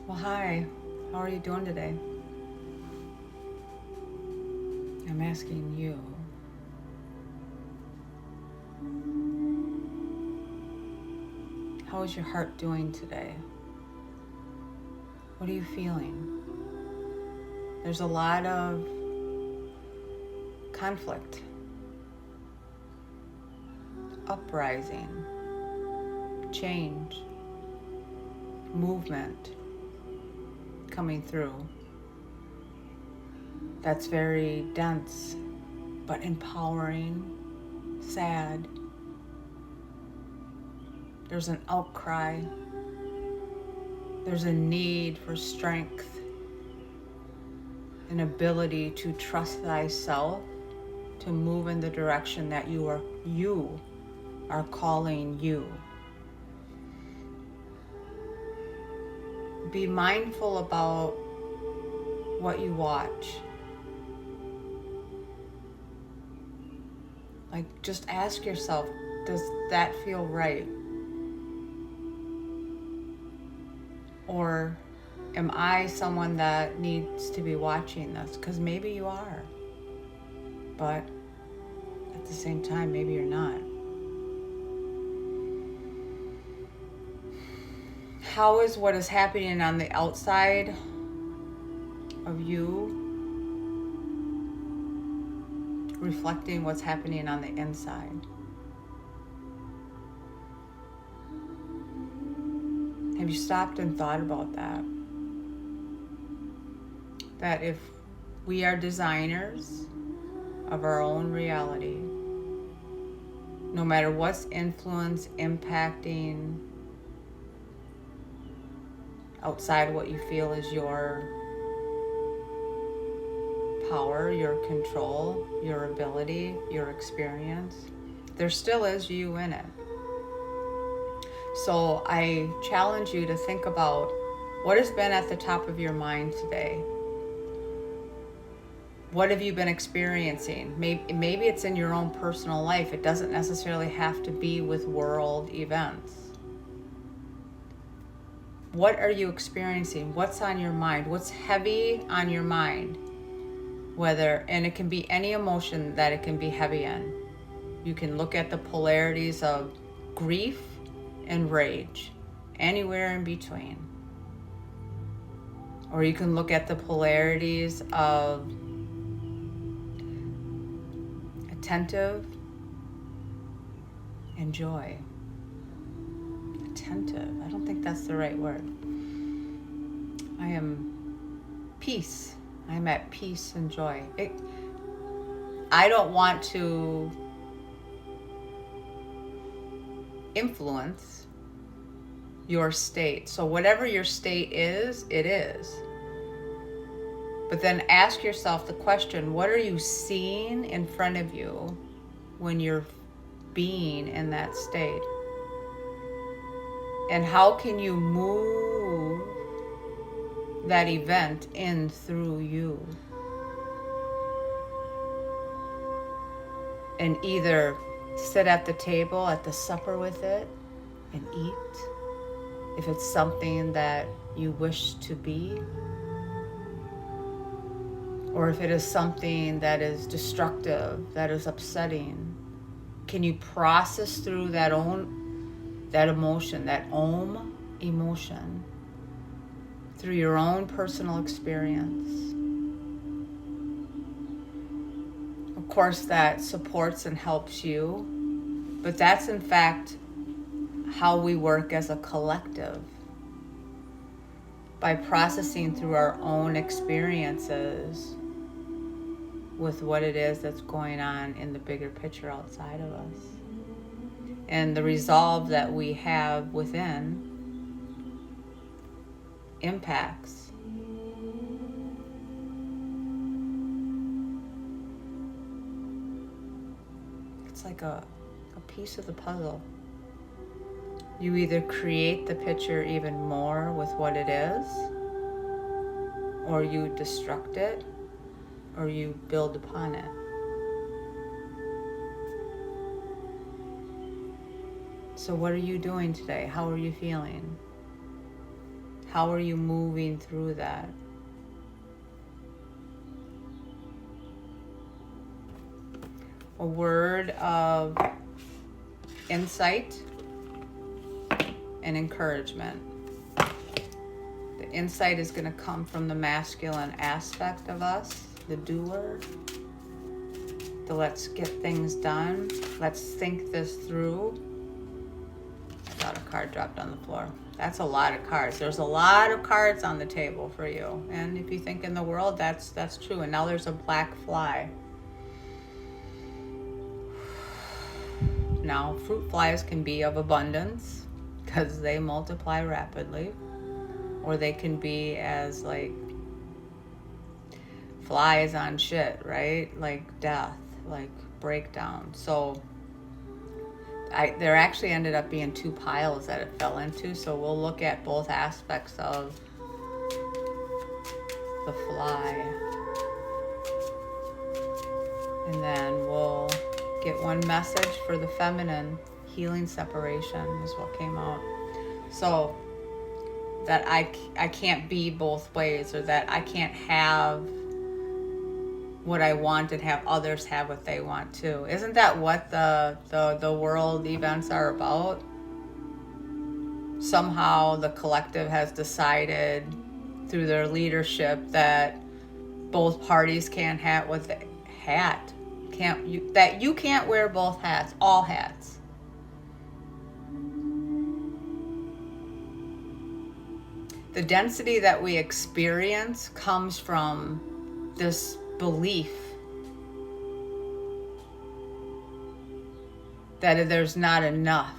Well, hi. How are you doing today? I'm asking you. How is your heart doing today? What are you feeling? There's a lot of conflict, uprising, change, movement coming through. That's very dense, but empowering, sad. There's an outcry. There's a need for strength, an ability to trust thyself, to move in the direction that you are calling you. Be mindful about what you watch. Like, just ask yourself, does that feel right? Or am I someone that needs to be watching this? Because maybe you are, but at the same time, maybe you're not. How is what is happening on the outside of you reflecting what's happening on the inside? Have you stopped and thought about that? That if we are designers of our own reality, no matter what's impacting outside what you feel is your power, your control, your ability, your experience, there still is you in it. So I challenge you to think about what has been at the top of your mind today. What have you been experiencing? Maybe it's in your own personal life. It doesn't necessarily have to be with world events. What are you experiencing? What's on your mind? What's heavy on your mind? And it can be any emotion that it can be heavy in. You can look at the polarities of grief and rage, anywhere in between. Or you can look at the polarities of attentive and joy. Attentive, I don't think that's the right word. I am peace. I'm at peace and joy. I don't want to influence your state. So whatever your state is, it is. But then ask yourself the question, what are you seeing in front of you when you're being in that state? And how can you move that event in through you? And either sit at the table, at the supper with it, and eat, if it's something that you wish to be, or if it is something that is destructive, that is upsetting. Can you process through that emotion, that OM emotion, through your own personal experience? Of course, that supports and helps you, but that's in fact how we work as a collective, by processing through our own experiences with what it is that's going on in the bigger picture outside of us. And the resolve that we have within impacts. It's like a piece of the puzzle. You either create the picture even more with what it is, or you destruct it, or you build upon it. So what are you doing today? How are you feeling? How are you moving through that? A word of insight and encouragement. The insight is going to come from the masculine aspect of us, the doer. The let's get things done. Let's think this through. I thought a card dropped on the floor. That's a lot of cards. There's a lot of cards on the table for you. And if you think in the world, that's true. And now there's a black fly. Now, fruit flies can be of abundance because they multiply rapidly. Or they can be as like flies on shit, right? Like death, like breakdown. So there actually ended up being 2 piles that it fell into. So we'll look at both aspects of the fly. And then we'll get one message for the feminine. Healing separation is what came out. So that I can't be both ways, or that I can't have what I want and have others have what they want too. Isn't that what the world events are about? Somehow the collective has decided through their leadership that both parties can't have what they that you can't wear both hats, all hats. The density that we experience comes from this belief that there's not enough.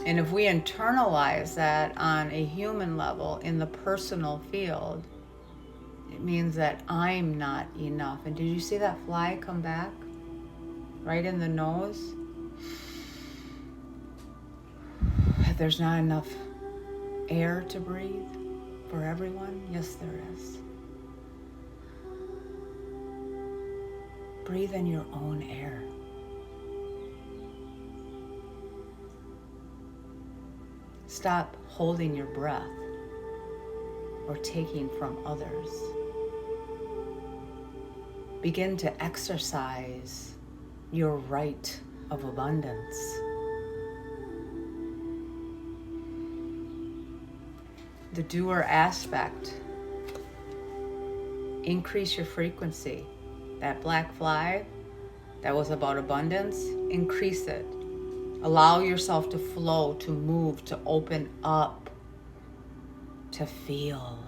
And if we internalize that on a human level in the personal field, it means that I'm not enough. And did you see that fly come back? Right in the nose? There's not enough air to breathe for everyone? Yes, there is. Breathe in your own air. Stop holding your breath or taking from others. Begin to exercise your right of abundance. The doer aspect. Increase your frequency. That black fly that was about abundance, increase it. Allow yourself to flow, to move, to open up, to feel.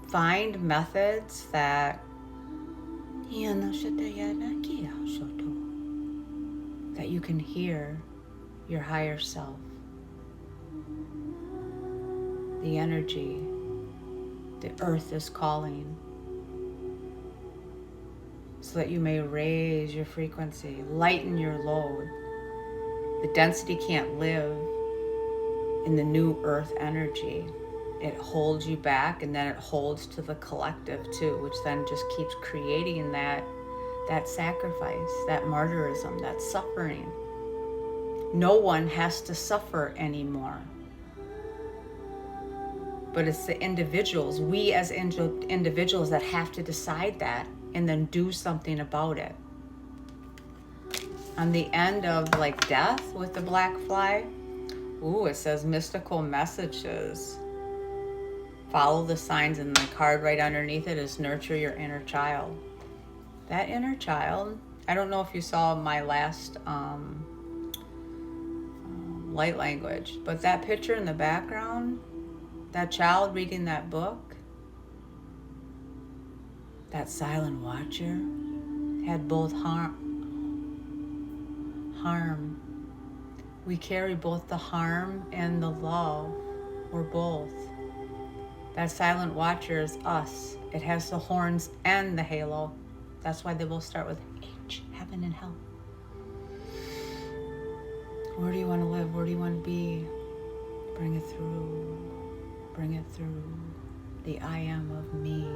Find methods that you can hear your higher self, the energy, the earth is calling, so that you may raise your frequency, lighten your load. The density can't live in the new earth energy. It holds you back, and then it holds to the collective too, which then just keeps creating that sacrifice, that martyrism, that suffering. No one has to suffer anymore. But it's the individuals, we as individuals, that have to decide that and then do something about it. On the end of like death with the black fly, it says mystical messages. Follow the signs, and the card right underneath it is nurture your inner child. That inner child, I don't know if you saw my last light language, but that picture in the background, that child reading that book, that silent watcher, had both harm. We carry both the harm and the love. We're both. That silent watcher is us. It has the horns and the halo. That's why they both start with H, heaven and hell. Where do you want to live? Where do you want to be? Bring it through. Bring it through. The I am of me.